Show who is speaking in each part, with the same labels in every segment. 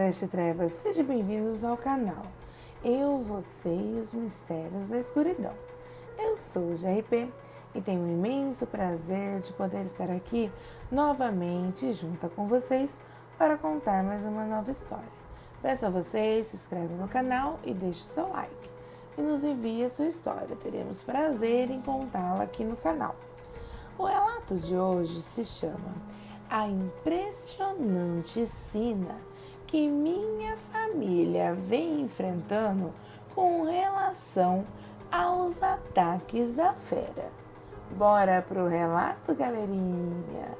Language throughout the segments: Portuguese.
Speaker 1: Floresta e Trevas, sejam bem-vindos ao canal Eu, Você e os Mistérios da Escuridão. Eu sou o GRP e tenho um imenso prazer de poder estar aqui novamente junto com vocês para contar mais uma nova história. Peço a vocês, se inscreve no canal e deixe o seu like e nos envie a sua história. Teremos prazer em contá-la aqui no canal. O relato de hoje se chama A Impressionante Sina que minha família vem enfrentando com relação aos ataques da fera. Bora pro relato, galerinha?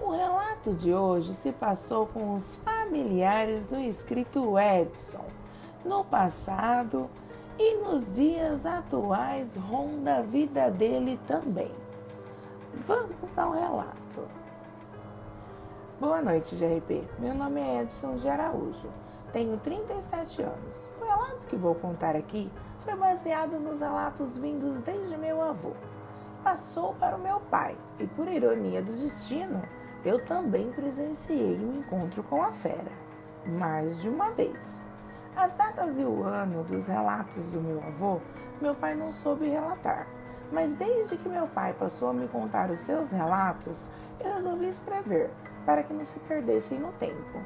Speaker 1: O relato de hoje se passou com os familiares do inscrito Edson. No passado e nos dias atuais ronda a vida dele também. Vamos ao relato. Boa noite, GRP. Meu nome é Edson de Araújo. Tenho 37 anos. O relato que vou contar aqui foi baseado nos relatos vindos desde meu avô. Passou para o meu pai e, por ironia do destino, eu também presenciei um encontro com a fera, mais de uma vez. As datas e o ano dos relatos do meu avô, meu pai não soube relatar. Mas desde que meu pai passou a me contar os seus relatos, eu resolvi escrever, para que não se perdessem no tempo.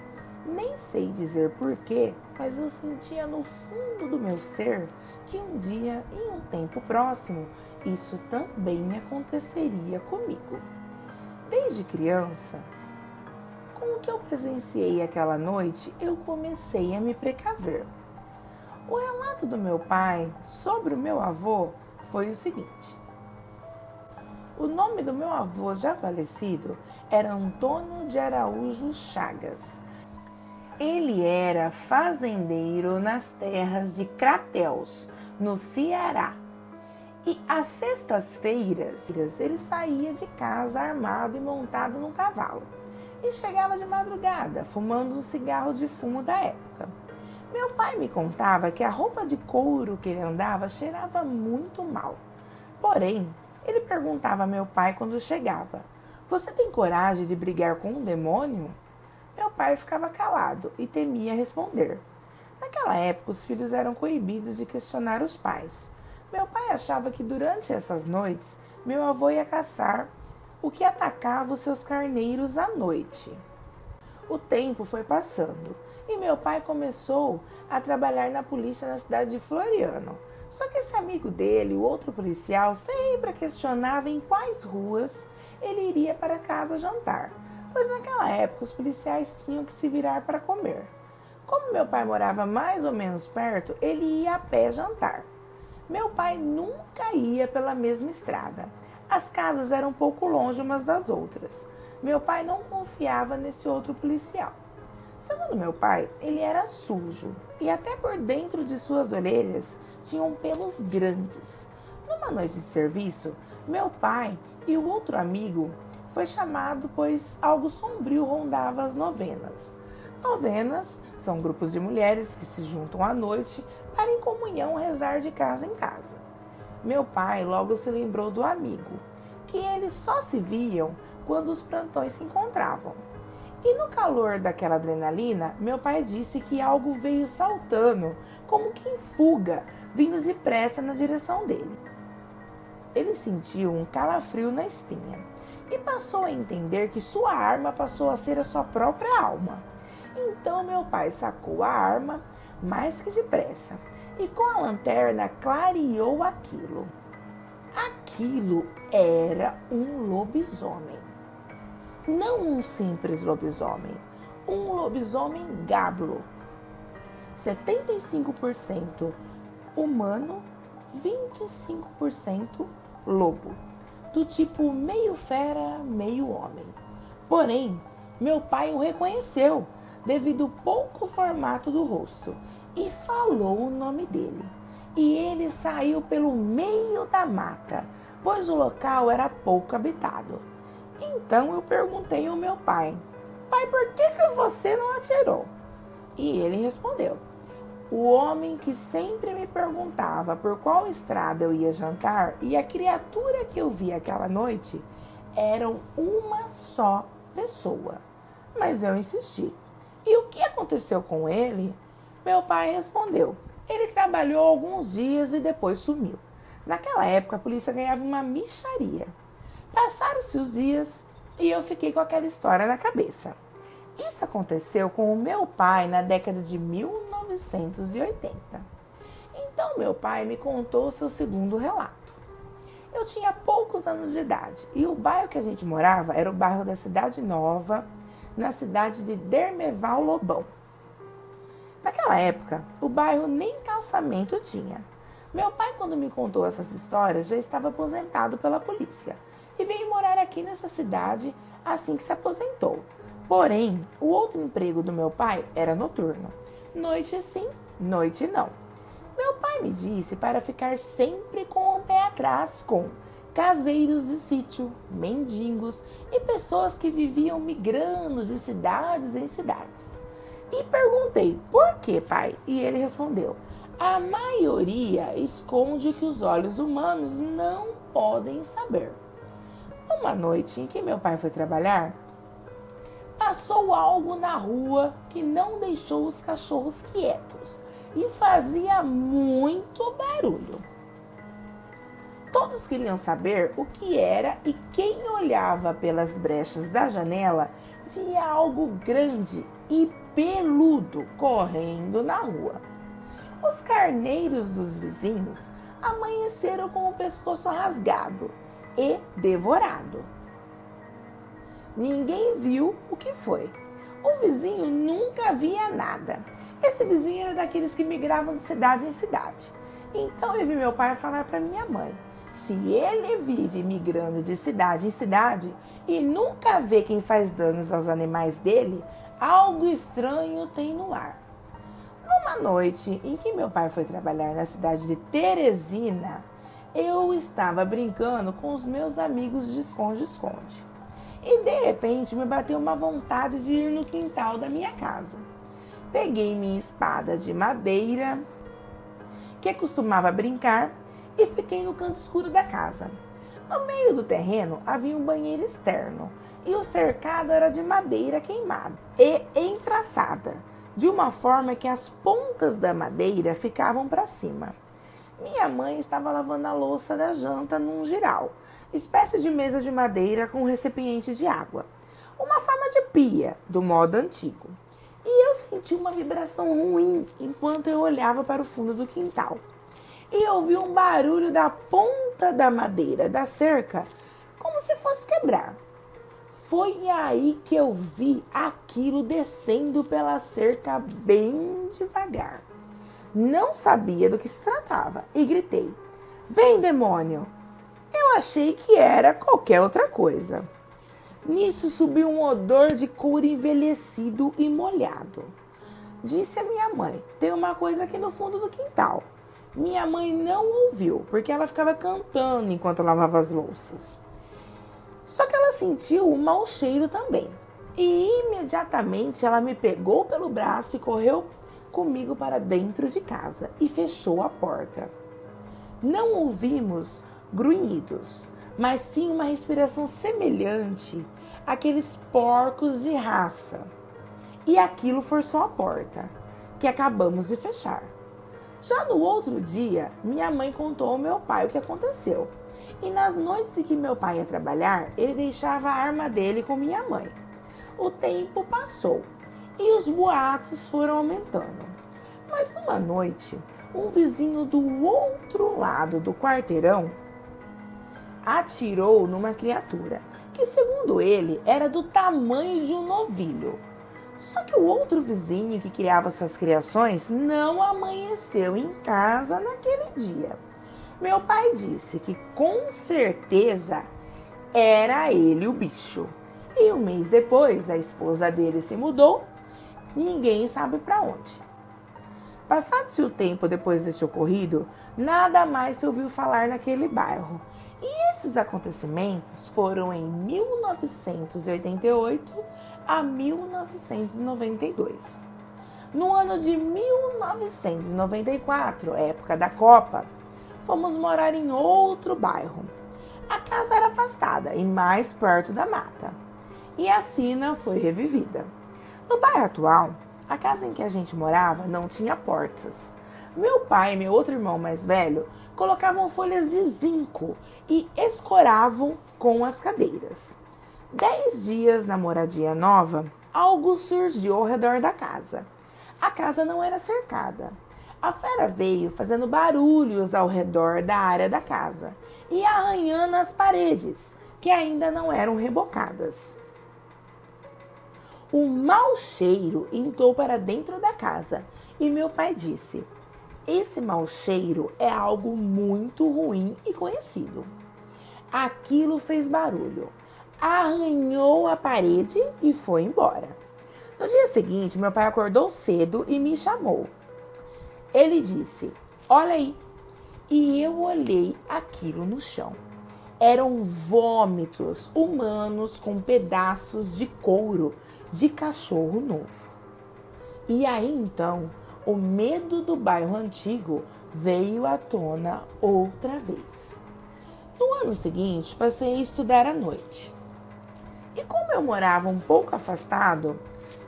Speaker 1: Nem sei dizer porquê, mas eu sentia no fundo do meu ser que um dia, em um tempo próximo, isso também aconteceria comigo. Desde criança, com o que eu presenciei aquela noite, eu comecei a me precaver. O relato do meu pai sobre o meu avô foi o seguinte. O nome do meu avô já falecido era Antônio de Araújo Chagas. Ele era fazendeiro nas terras de Crateús, no Ceará. E às sextas-feiras ele saía de casa armado e montado num cavalo. E chegava de madrugada, fumando um cigarro de fumo da época. Meu pai me contava que a roupa de couro que ele andava cheirava muito mal. Porém, ele perguntava a meu pai quando chegava: "Você tem coragem de brigar com um demônio?" Meu pai ficava calado e temia responder. Naquela época, os filhos eram coibidos de questionar os pais. Meu pai achava que durante essas noites, meu avô ia caçar o que atacava os seus carneiros à noite. O tempo foi passando e meu pai começou a trabalhar na polícia na cidade de Floriano. Só que esse amigo dele, o outro policial, sempre questionava em quais ruas ele iria para casa jantar, pois naquela época os policiais tinham que se virar para comer. Como meu pai morava mais ou menos perto, ele ia a pé jantar. Meu pai nunca ia pela mesma estrada. As casas eram um pouco longe umas das outras. Meu pai não confiava nesse outro policial. Segundo meu pai, ele era sujo e até por dentro de suas orelhas tinham pelos grandes. Numa noite de serviço, meu pai e o outro amigo foi chamado pois algo sombrio rondava as novenas. Novenas são grupos de mulheres que se juntam à noite para em comunhão rezar de casa em casa. Meu pai logo se lembrou do amigo, que eles só se viam quando os plantões se encontravam. E no calor daquela adrenalina, meu pai disse que algo veio saltando, como que em fuga, vindo depressa na direção dele. Ele sentiu um calafrio na espinha e passou a entender que sua arma passou a ser a sua própria alma. Então meu pai sacou a arma mais que depressa e com a lanterna clareou aquilo. Aquilo era um lobisomem. Não um simples lobisomem, um lobisomem gablo. 75% humano, 25% lobo. Do tipo meio fera, meio homem. Porém, meu pai o reconheceu devido ao pouco formato do rosto e falou o nome dele. E ele saiu pelo meio da mata, pois o local era pouco habitado. Então eu perguntei ao meu pai: "Pai, por que você não atirou?" E ele respondeu: "O homem que sempre me perguntava por qual estrada eu ia jantar e a criatura que eu vi aquela noite eram uma só pessoa." Mas eu insisti: E o que aconteceu com ele? Meu pai respondeu. Ele trabalhou alguns dias e depois sumiu. Naquela época, a polícia ganhava uma mixaria. Passaram-se os dias e eu fiquei com aquela história na cabeça. Isso aconteceu com o meu pai na década de 1980. Então, meu pai me contou o seu segundo relato. Eu tinha poucos anos de idade e o bairro que a gente morava era o bairro da Cidade Nova, na cidade de Dermeval Lobão. Naquela época, o bairro nem calçamento tinha. Meu pai, quando me contou essas histórias, já estava aposentado pela polícia e veio morar aqui nessa cidade assim que se aposentou. Porém, o outro emprego do meu pai era noturno. Noite sim, noite não. Meu pai me disse para ficar sempre com o pé atrás com caseiros de sítio, mendigos e pessoas que viviam migrando de cidades em cidades. E perguntei, por que, pai? E ele respondeu, a maioria esconde o que os olhos humanos não podem saber. Numa noite em que meu pai foi trabalhar, passou algo na rua que não deixou os cachorros quietos e fazia muito barulho. Todos queriam saber o que era e quem olhava pelas brechas da janela via algo grande e peludo correndo na rua. Os carneiros dos vizinhos amanheceram com o pescoço rasgado e devorado. Ninguém viu o que foi. O vizinho nunca via nada. Esse vizinho era daqueles que migravam de cidade em cidade. Então eu vi meu pai falar para minha mãe, se ele vive migrando de cidade em cidade e nunca vê quem faz danos aos animais dele, algo estranho tem no ar. Numa noite em que meu pai foi trabalhar na cidade de Teresina, eu estava brincando com os meus amigos de esconde-esconde. E de repente me bateu uma vontade de ir no quintal da minha casa. Peguei minha espada de madeira, que costumava brincar, e fiquei no canto escuro da casa. No meio do terreno havia um banheiro externo, e o cercado era de madeira queimada e entraçada, de uma forma que as pontas da madeira ficavam para cima. Minha mãe estava lavando a louça da janta num giral, espécie de mesa de madeira com recipiente de água. Uma forma de pia, do modo antigo. E eu senti uma vibração ruim enquanto eu olhava para o fundo do quintal. E ouvi um barulho da ponta da madeira da cerca, como se fosse quebrar. Foi aí que eu vi aquilo descendo pela cerca bem devagar. Não sabia do que se tratava e gritei, vem demônio! Eu achei que era qualquer outra coisa. Nisso subiu um odor de couro envelhecido e molhado. Disse a minha mãe, tem uma coisa aqui no fundo do quintal. Minha mãe não ouviu, porque ela ficava cantando enquanto lavava as louças. Só que ela sentiu um mau cheiro também. E imediatamente ela me pegou pelo braço e correu comigo para dentro de casa e fechou a porta. Não ouvimos grunhidos, mas sim uma respiração semelhante àqueles porcos de raça. E aquilo forçou a porta, que acabamos de fechar. Já no outro dia, minha mãe contou ao meu pai o que aconteceu. E nas noites em que meu pai ia trabalhar, ele deixava a arma dele com minha mãe. O tempo passou e os boatos foram aumentando. Mas numa noite, um vizinho do outro lado do quarteirão atirou numa criatura que, segundo ele, era do tamanho de um novilho. Só que o outro vizinho que criava suas criações não amanheceu em casa naquele dia. Meu pai disse que com certeza era ele o bicho. E um mês depois, a esposa dele se mudou, ninguém sabe para onde. Passado-se o tempo depois deste ocorrido, nada mais se ouviu falar naquele bairro. E esses acontecimentos foram em 1988 a 1992. No ano de 1994, época da Copa, fomos morar em outro bairro. A casa era afastada e mais perto da mata. E a sina foi revivida. No bairro atual, a casa em que a gente morava não tinha portas. Meu pai e meu outro irmão mais velho colocavam folhas de zinco e escoravam com as cadeiras. 10 dias na moradia nova, algo surgiu ao redor da casa. A casa não era cercada. A fera veio fazendo barulhos ao redor da área da casa e arranhando as paredes, que ainda não eram rebocadas. Um mau cheiro entrou para dentro da casa e meu pai disse: esse mau cheiro é algo muito ruim e conhecido. Aquilo fez barulho, arranhou a parede e foi embora. No dia seguinte, meu pai acordou cedo e me chamou. Ele disse: olha aí. E eu olhei aquilo no chão. Eram vômitos humanos com pedaços de couro de cachorro novo. E aí então, o medo do bairro antigo veio à tona outra vez. No ano seguinte, passei a estudar à noite. E como eu morava um pouco afastado,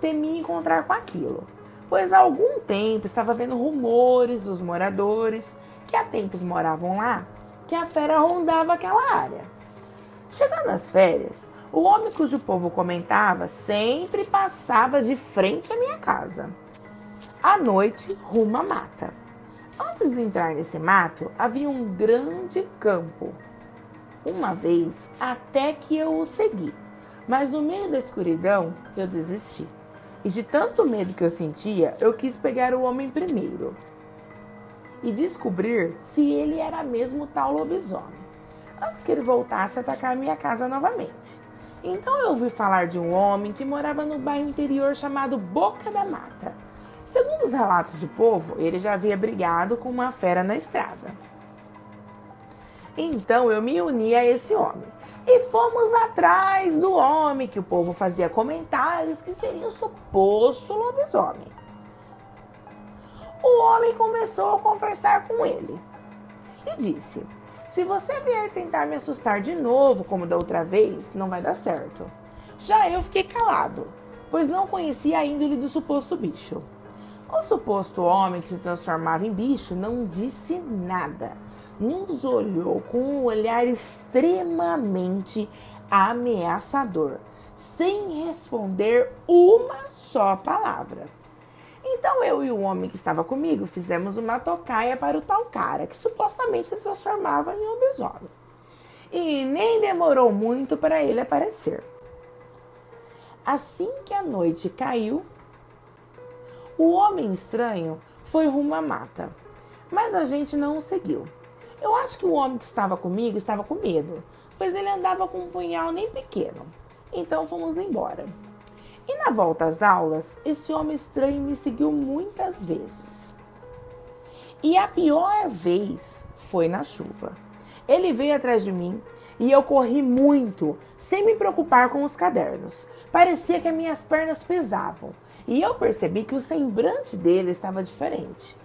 Speaker 1: temi encontrar com aquilo, pois há algum tempo estava vendo rumores dos moradores que há tempos moravam lá, que a fera rondava aquela área. Chegando às férias, o homem cujo povo comentava sempre passava de frente à minha casa. À noite, rumo à mata. Antes de entrar nesse mato, havia um grande campo. Uma vez, até que eu o segui, mas no meio da escuridão, eu desisti. E de tanto medo que eu sentia, eu quis pegar o homem primeiro e descobrir se ele era mesmo tal lobisomem, antes que ele voltasse a atacar a minha casa novamente. Então eu ouvi falar de um homem que morava no bairro interior chamado Boca da Mata. Segundo os relatos do povo, ele já havia brigado com uma fera na estrada. Então eu me uni a esse homem e fomos atrás do homem que o povo fazia comentários que seria o suposto lobisomem. O homem começou a conversar com ele e disse: se você vier tentar me assustar de novo como da outra vez, não vai dar certo. Já eu fiquei calado, pois não conhecia a índole do suposto bicho. O suposto homem que se transformava em bicho não disse nada. Nos olhou com um olhar extremamente ameaçador, sem responder uma só palavra. Então eu e o homem que estava comigo fizemos uma tocaia para o tal cara, que supostamente se transformava em lobisomem. E nem demorou muito para ele aparecer. Assim que a noite caiu, o homem estranho foi rumo à mata, mas a gente não o seguiu. Eu acho que o homem que estava comigo estava com medo, pois ele andava com um punhal nem pequeno. Então fomos embora. E na volta às aulas, esse homem estranho me seguiu muitas vezes. E a pior vez foi na chuva. Ele veio atrás de mim e eu corri muito, sem me preocupar com os cadernos. Parecia que as minhas pernas pesavam. E eu percebi que o semblante dele estava diferente.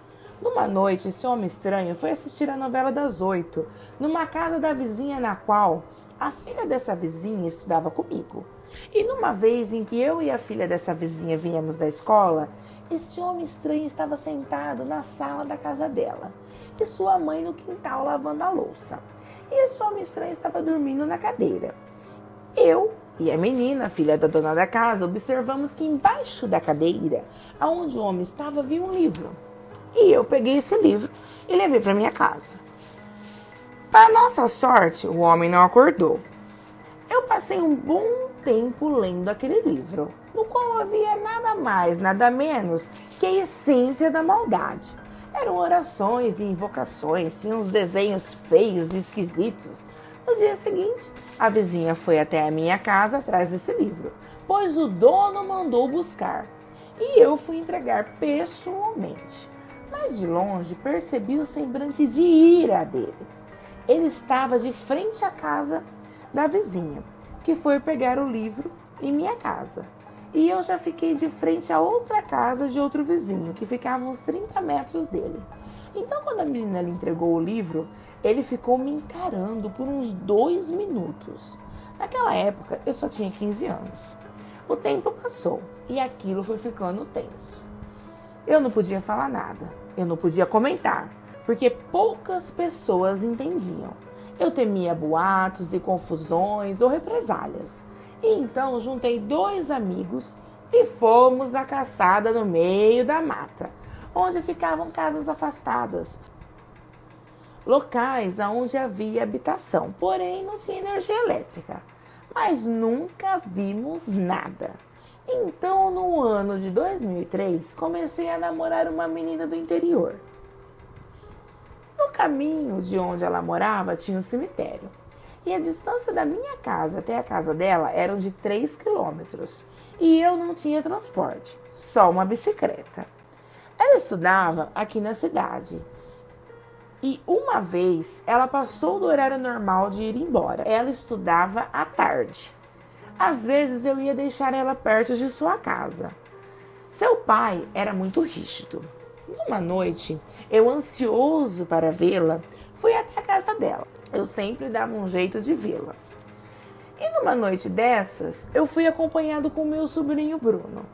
Speaker 1: Numa noite, esse homem estranho foi assistir a novela das 8, numa casa da vizinha na qual a filha dessa vizinha estudava comigo. E numa vez em que eu e a filha dessa vizinha viemos da escola, esse homem estranho estava sentado na sala da casa dela e sua mãe no quintal lavando a louça. E esse homem estranho estava dormindo na cadeira. Eu e a menina, filha da dona da casa, observamos que embaixo da cadeira, aonde o homem estava, havia um livro. E eu peguei esse livro e levei para minha casa. Para nossa sorte, o homem não acordou. Eu passei um bom tempo lendo aquele livro, no qual havia nada mais, nada menos que a essência da maldade. Eram orações e invocações, tinham uns desenhos feios e esquisitos. No dia seguinte, a vizinha foi até a minha casa atrás desse livro, pois o dono mandou buscar. E eu fui entregar pessoalmente. Mas de longe percebi o semblante de ira dele. Ele estava de frente à casa da vizinha, que foi pegar o livro em minha casa. E eu já fiquei de frente a outra casa de outro vizinho, que ficava uns 30 metros dele. Então, quando a menina lhe entregou o livro, ele ficou me encarando por uns 2 minutos. Naquela época, eu só tinha 15 anos. O tempo passou e aquilo foi ficando tenso. Eu não podia falar nada, eu não podia comentar, porque poucas pessoas entendiam. Eu temia boatos e confusões ou represálias. E então juntei 2 amigos e fomos à caçada no meio da mata, onde ficavam casas afastadas, locais onde havia habitação, porém não tinha energia elétrica. Mas nunca vimos nada. Então, no ano de 2003, comecei a namorar uma menina do interior. No caminho de onde ela morava tinha um cemitério. E a distância da minha casa até a casa dela eram de 3 quilômetros. E eu não tinha transporte, só uma bicicleta. Ela estudava aqui na cidade. E uma vez ela passou do horário normal de ir embora. Ela estudava à tarde. Às vezes eu ia deixar ela perto de sua casa. Seu pai era muito rígido. Numa noite, eu ansioso para vê-la, fui até a casa dela. Eu sempre dava um jeito de vê-la. E numa noite dessas, eu fui acompanhado com meu sobrinho Bruno.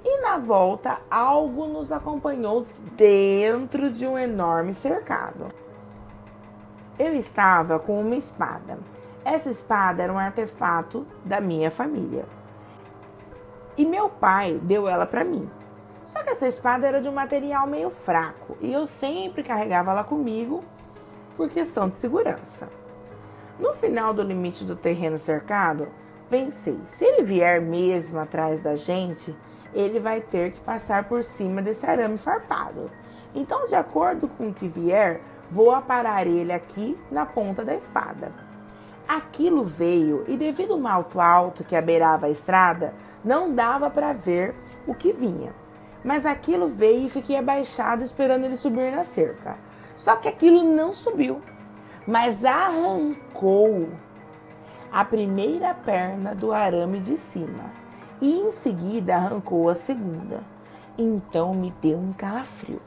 Speaker 1: E na volta, algo nos acompanhou dentro de um enorme cercado. Eu estava com uma espada. Essa espada era um artefato da minha família. E meu pai deu ela para mim. Só que essa espada era de um material meio fraco e eu sempre carregava ela comigo por questão de segurança. No final do limite do terreno cercado, pensei, se ele vier mesmo atrás da gente, ele vai ter que passar por cima desse arame farpado. Então, de acordo com o que vier, vou aparar ele aqui na ponta da espada. Aquilo veio e devido ao mato alto que abeirava a estrada, não dava para ver o que vinha. Mas aquilo veio e fiquei abaixado esperando ele subir na cerca. Só que aquilo não subiu, mas arrancou a primeira perna do arame de cima e em seguida arrancou a segunda. Então me deu um calafrio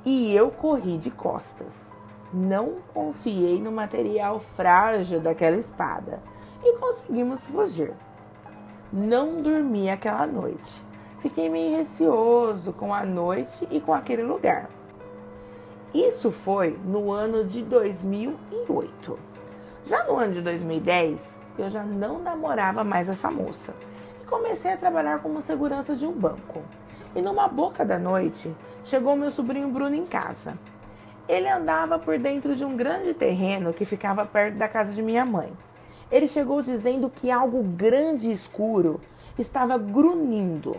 Speaker 1: e eu corri de costas. Não confiei no material frágil daquela espada e conseguimos fugir. Não dormi aquela noite. Fiquei meio receoso com a noite e com aquele lugar. Isso foi no ano de 2008. Já no ano de 2010, eu já não namorava mais essa moça e comecei a trabalhar como segurança de um banco. E numa boca da noite, chegou meu sobrinho Bruno em casa. Ele andava por dentro de um grande terreno que ficava perto da casa de minha mãe. Ele chegou dizendo que algo grande e escuro estava grunhindo.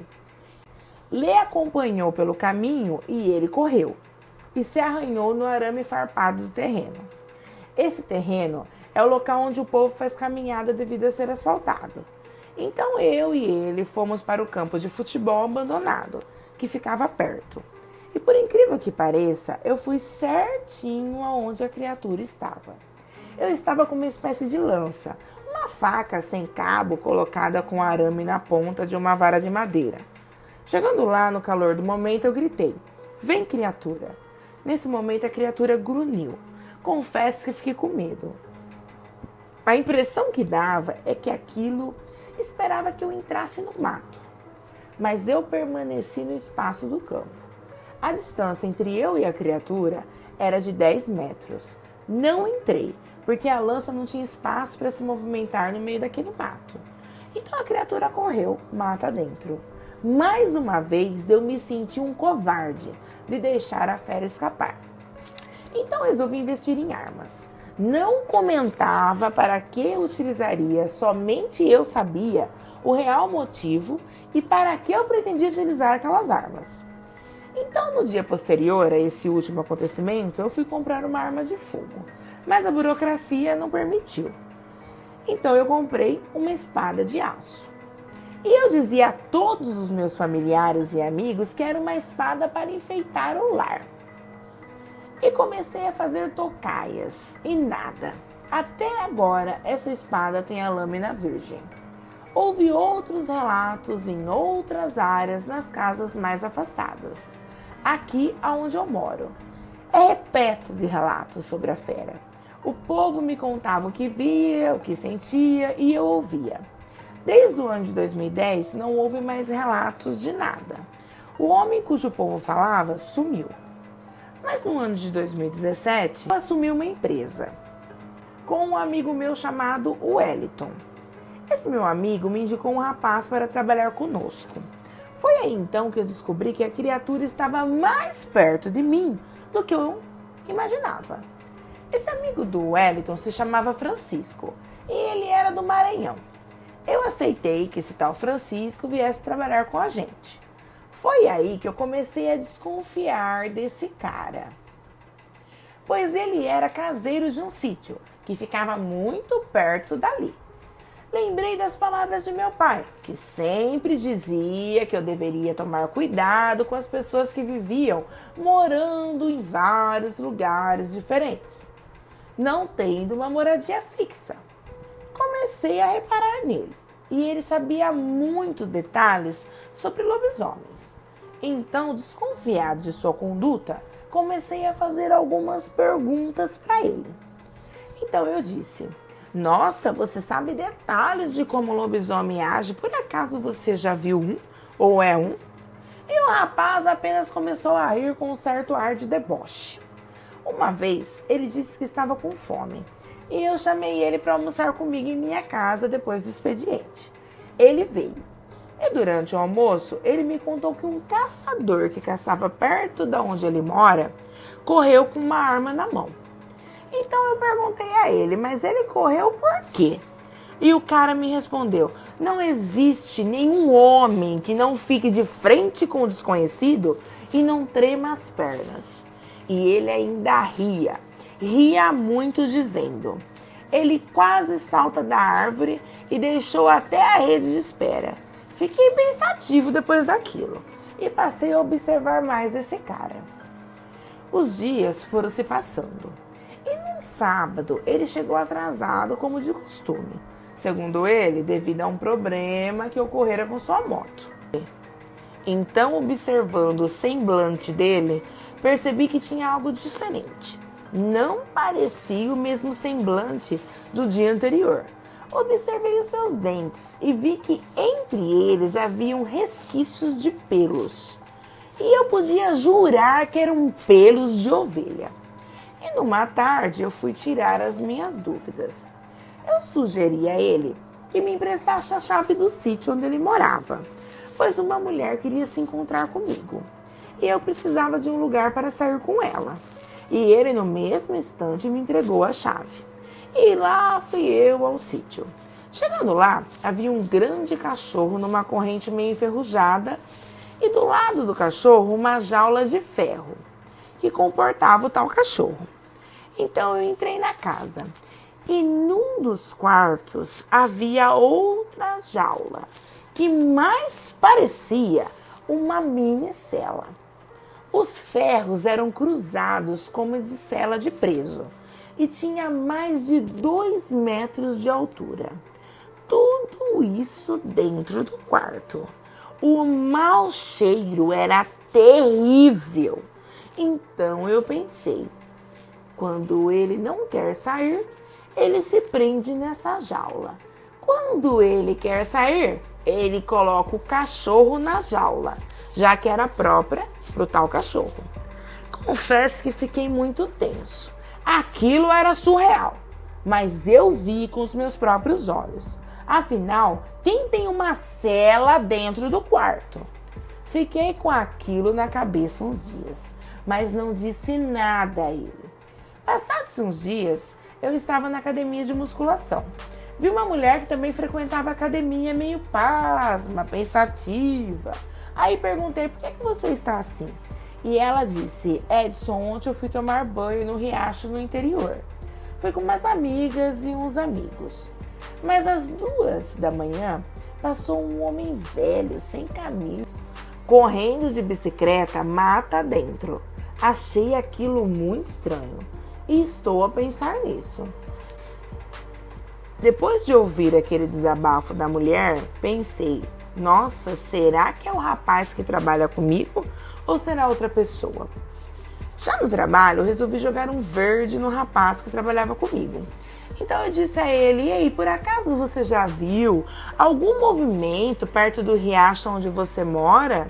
Speaker 1: Lê acompanhou pelo caminho e ele correu e se arranhou no arame farpado do terreno. Esse terreno é o local onde o povo faz caminhada devido a ser asfaltado. Então eu e ele fomos para o campo de futebol abandonado, que ficava perto. E por incrível que pareça, eu fui certinho aonde a criatura estava. Eu estava com uma espécie de lança, uma faca sem cabo colocada com arame na ponta de uma vara de madeira. Chegando lá, no calor do momento, eu gritei, "Vem, criatura!" Nesse momento, a criatura grunhiu. Confesso que fiquei com medo. A impressão que dava é que aquilo esperava que eu entrasse no mato. Mas eu permaneci no espaço do campo. A distância entre eu e a criatura era de 10 metros. Não entrei, porque a lança não tinha espaço para se movimentar no meio daquele mato. Então a criatura correu, mata dentro. Mais uma vez eu me senti um covarde de deixar a fera escapar. Então resolvi investir em armas. Não comentava para que utilizaria, somente eu sabia o real motivo e para que eu pretendia utilizar aquelas armas. Então, no dia posterior a esse último acontecimento, eu fui comprar uma arma de fogo, mas a burocracia não permitiu. Então, eu comprei uma espada de aço. E eu dizia a todos os meus familiares e amigos que era uma espada para enfeitar o lar. E comecei a fazer tocaias, e nada. Até agora, essa espada tem a lâmina virgem. Houve outros relatos em outras áreas nas casas mais afastadas. Aqui aonde eu moro, é repleto de relatos sobre a fera. O povo me contava o que via, o que sentia e eu ouvia. Desde o ano de 2010, não houve mais relatos de nada. O homem cujo povo falava sumiu. Mas no ano de 2017, eu assumi uma empresa com um amigo meu chamado Wellington. Esse meu amigo me indicou um rapaz para trabalhar conosco. Foi aí então que eu descobri que a criatura estava mais perto de mim do que eu imaginava. Esse amigo do Wellington se chamava Francisco e ele era do Maranhão. Eu aceitei que esse tal Francisco viesse trabalhar com a gente. Foi aí que eu comecei a desconfiar desse cara, pois ele era caseiro de um sítio que ficava muito perto dali. Lembrei das palavras de meu pai, que sempre dizia que eu deveria tomar cuidado com as pessoas que viviam morando em vários lugares diferentes, não tendo uma moradia fixa. Comecei a reparar nele, e ele sabia muitos detalhes sobre lobisomens. Então, desconfiado de sua conduta, comecei a fazer algumas perguntas para ele. Então eu disse: nossa, você sabe detalhes de como o lobisomem age? Por acaso você já viu um? Ou é um? E o rapaz apenas começou a rir com um certo ar de deboche. Uma vez, ele disse que estava com fome. E eu chamei ele para almoçar comigo em minha casa depois do expediente. Ele veio. E durante o almoço, ele me contou que um caçador que caçava perto de onde ele mora, correu com uma arma na mão. Então eu perguntei a ele, mas ele correu por quê? E o cara me respondeu: não existe nenhum homem que não fique de frente com o desconhecido e não trema as pernas. E ele ainda ria muito dizendo: ele quase salta da árvore e deixou até a rede de espera. Fiquei pensativo depois daquilo e passei a observar mais esse cara. Os dias foram se passando. E num sábado, ele chegou atrasado como de costume. Segundo ele, devido a um problema que ocorrera com sua moto. Então, observando o semblante dele, percebi que tinha algo diferente. Não parecia o mesmo semblante do dia anterior. Observei os seus dentes e vi que entre eles haviam resquícios de pelos. E eu podia jurar que eram pelos de ovelha. E numa tarde eu fui tirar as minhas dúvidas. Eu sugeri a ele que me emprestasse a chave do sítio onde ele morava, pois uma mulher queria se encontrar comigo. E eu precisava de um lugar para sair com ela. E ele no mesmo instante me entregou a chave. E lá fui eu ao sítio. Chegando lá, havia um grande cachorro numa corrente meio enferrujada e do lado do cachorro uma jaula de ferro que comportava o tal cachorro. Então eu entrei na casa e num dos quartos havia outra jaula que mais parecia uma mini cela. Os ferros eram cruzados como de cela de preso e tinha mais de 2 metros de altura. Tudo isso dentro do quarto. O mau cheiro era terrível. Então eu pensei, quando ele não quer sair, ele se prende nessa jaula. Quando ele quer sair, ele coloca o cachorro na jaula, já que era própria para o tal cachorro. Confesso que fiquei muito tenso. Aquilo era surreal, mas eu vi com os meus próprios olhos. Afinal, quem tem uma cela dentro do quarto? Fiquei com aquilo na cabeça uns dias, mas não disse nada a ele. Passados uns dias, eu estava na academia de musculação. Vi uma mulher que também frequentava a academia meio pasma, pensativa. Aí perguntei: por que você está assim? E ela disse: Edson, ontem eu fui tomar banho no riacho no interior. Fui com umas amigas e uns amigos. Mas às 2 da manhã passou um homem velho, sem camisa, correndo de bicicleta mata dentro. Achei aquilo muito estranho e estou a pensar nisso. Depois de ouvir aquele desabafo da mulher, pensei: nossa, será que é o rapaz que trabalha comigo ou será outra pessoa? Já no trabalho, eu resolvi jogar um verde no rapaz que trabalhava comigo. Então eu disse a ele: e aí, por acaso você já viu algum movimento perto do riacho onde você mora?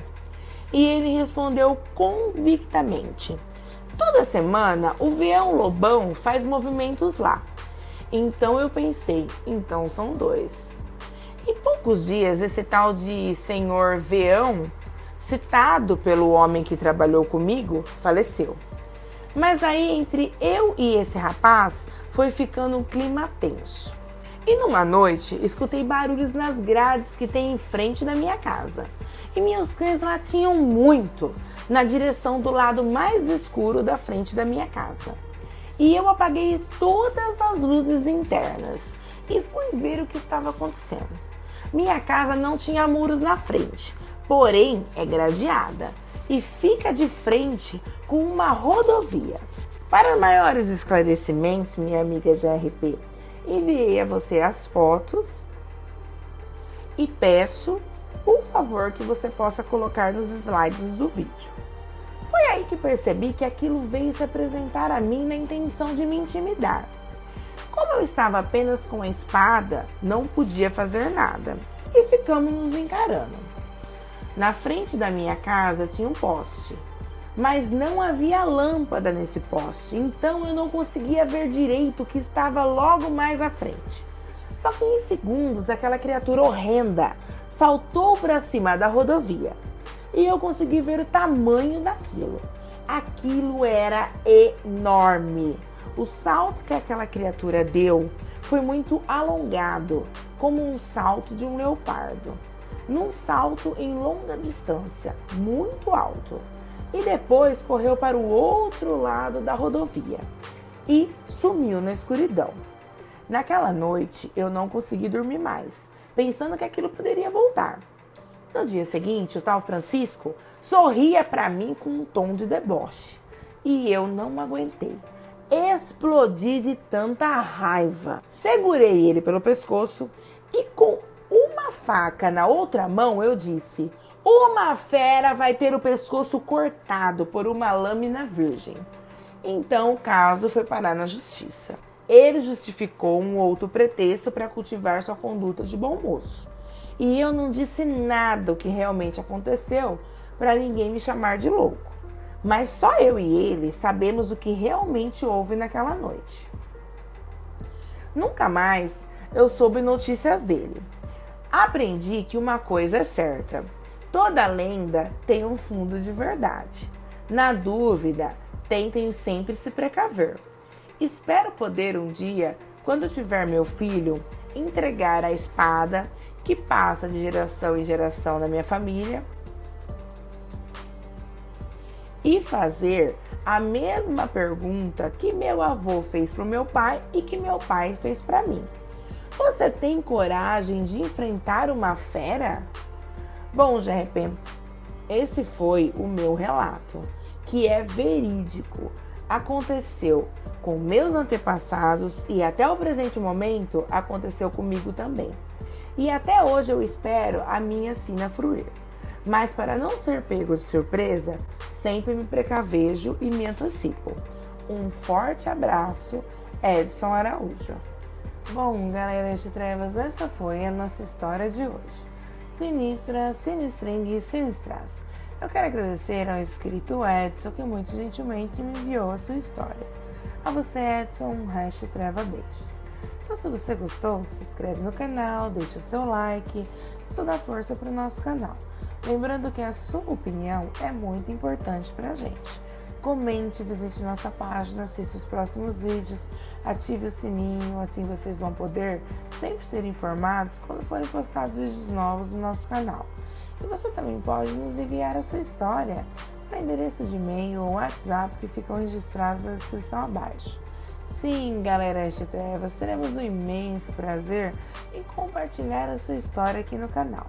Speaker 1: E ele respondeu convictamente: toda semana o Veão Lobão faz movimentos lá. Então eu pensei: então são dois. Em poucos dias, esse tal de senhor Veão, citado pelo homem que trabalhou comigo, faleceu. Mas aí entre eu e esse rapaz foi ficando um clima tenso. E numa noite, escutei barulhos nas grades que tem em frente da minha casa. E meus cães latiam muito na direção do lado mais escuro da frente da minha casa. E eu apaguei todas as luzes internas e fui ver o que estava acontecendo. Minha casa não tinha muros na frente, porém é gradeada e fica de frente com uma rodovia. Para maiores esclarecimentos, minha amiga GRP, enviei a você as fotos e peço, por favor, que você possa colocar nos slides do vídeo. Foi aí que percebi que aquilo veio se apresentar a mim na intenção de me intimidar. Como eu estava apenas com a espada, não podia fazer nada e ficamos nos encarando. Na frente da minha casa tinha um poste, mas não havia lâmpada nesse poste, então eu não conseguia ver direito o que estava logo mais à frente. Só que em segundos aquela criatura horrenda saltou para cima da rodovia e eu consegui ver o tamanho daquilo. Aquilo era enorme. O salto que aquela criatura deu foi muito alongado, como um salto de um leopardo. Num salto em longa distância, muito alto. E depois correu para o outro lado da rodovia e sumiu na escuridão. Naquela noite eu não consegui dormir mais, pensando que aquilo poderia voltar. No dia seguinte, o tal Francisco sorria para mim com um tom de deboche. E eu não aguentei. Explodi de tanta raiva. Segurei ele pelo pescoço e com uma faca na outra mão eu disse: uma fera vai ter o pescoço cortado por uma lâmina virgem. Então o caso foi parar na justiça. Ele justificou um outro pretexto para cultivar sua conduta de bom moço. E eu não disse nada do que realmente aconteceu para ninguém me chamar de louco. Mas só eu e ele sabemos o que realmente houve naquela noite. Nunca mais eu soube notícias dele. Aprendi que uma coisa é certa: toda lenda tem um fundo de verdade. Na dúvida, tentem sempre se precaver. Espero poder um dia, quando tiver meu filho, entregar a espada que passa de geração em geração na minha família e fazer a mesma pergunta que meu avô fez para o meu pai e que meu pai fez para mim. Você tem coragem de enfrentar uma fera? Bom, GRP, esse foi o meu relato, que é verídico. Aconteceu com meus antepassados e até o presente momento aconteceu comigo também. E até hoje eu espero a minha sina fruir. Mas para não ser pego de surpresa, sempre me precavejo e me antecipo. Um forte abraço, Edson Araújo. Bom, galera de trevas, essa foi a nossa história de hoje. Sinistra, sinistringue e sinistras. Eu quero agradecer ao inscrito Edson, que muito gentilmente me enviou a sua história. A você, Edson, #treva beijos. Então, se você gostou, se inscreve no canal, deixa o seu like, isso dá força para o nosso canal. Lembrando que a sua opinião é muito importante para a gente. Comente, visite nossa página, assista os próximos vídeos, ative o sininho, assim vocês vão poder sempre ser informados quando forem postados vídeos novos no nosso canal. E você também pode nos enviar a sua história para endereço de e-mail ou WhatsApp que ficam registrados na descrição abaixo. Sim, galera de trevas, teremos um imenso prazer em compartilhar a sua história aqui no canal.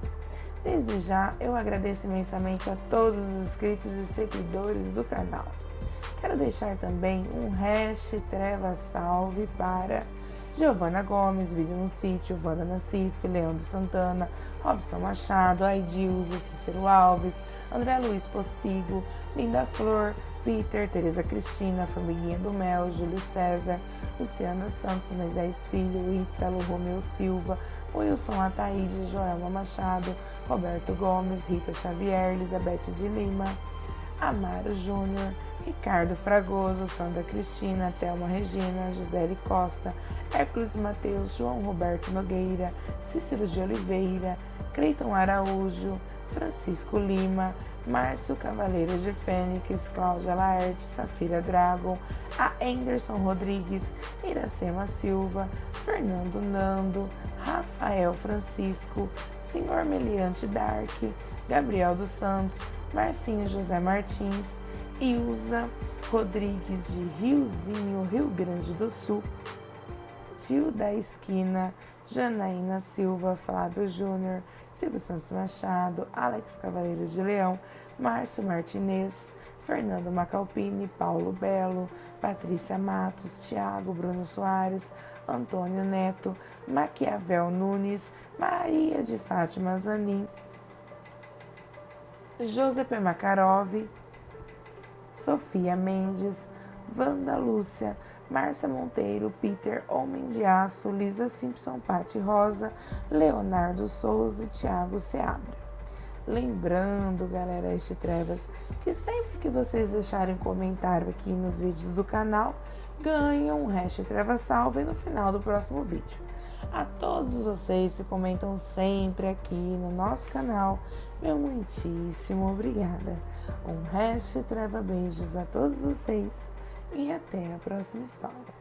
Speaker 1: Desde já, eu agradeço imensamente a todos os inscritos e seguidores do canal. Quero deixar também um #trevasalve para Giovana Gomes, Vídeo no Sítio, Wanda Nassif, Leandro Santana, Robson Machado, Aidilza, Cícero Alves, André Luiz Postigo, Linda Flor, Peter, Tereza Cristina, Formiguinha do Mel, Júlio César, Luciana Santos, Moisés Filho, Ítalo, Romeu Silva, Wilson Ataíde, Joelma Machado, Roberto Gomes, Rita Xavier, Elizabeth de Lima, Amaro Júnior, Ricardo Fragoso, Sandra Cristina, Thelma Regina, Gisele Costa, Hércules Mateus, João Roberto Nogueira, Cícero de Oliveira, Cleiton Araújo, Francisco Lima, Márcio Cavaleiro de Fênix, Cláudia Laerte, Safira Dragon, a Anderson Rodrigues, Iracema Silva, Fernando Nando, Rafael Francisco, Senhor Meliante Dark, Gabriel dos Santos, Marcinho José Martins, Ilza Rodrigues de Riozinho, Rio Grande do Sul, Tio da Esquina, Janaína Silva, Flávio Júnior, Silvio Santos Machado, Alex Cavaleiro de Leão, Márcio Martinez, Fernando Macalpini, Paulo Belo, Patrícia Matos, Thiago Bruno Soares, Antônio Neto, Maquiavel Nunes, Maria de Fátima Zanin, Josepe Makarov, Sofia Mendes, Wanda Lúcia, Márcia Monteiro, Peter Homem de Aço, Lisa Simpson, Pati Rosa, Leonardo Souza e Thiago Seabra. Lembrando, galera, Trevas, que sempre que vocês deixarem comentário aqui nos vídeos do canal, ganham um Treva Salve no final do próximo vídeo. A todos vocês que comentam sempre aqui no nosso canal, meu muitíssimo obrigada. Um Treva Beijos a todos vocês e até a próxima história.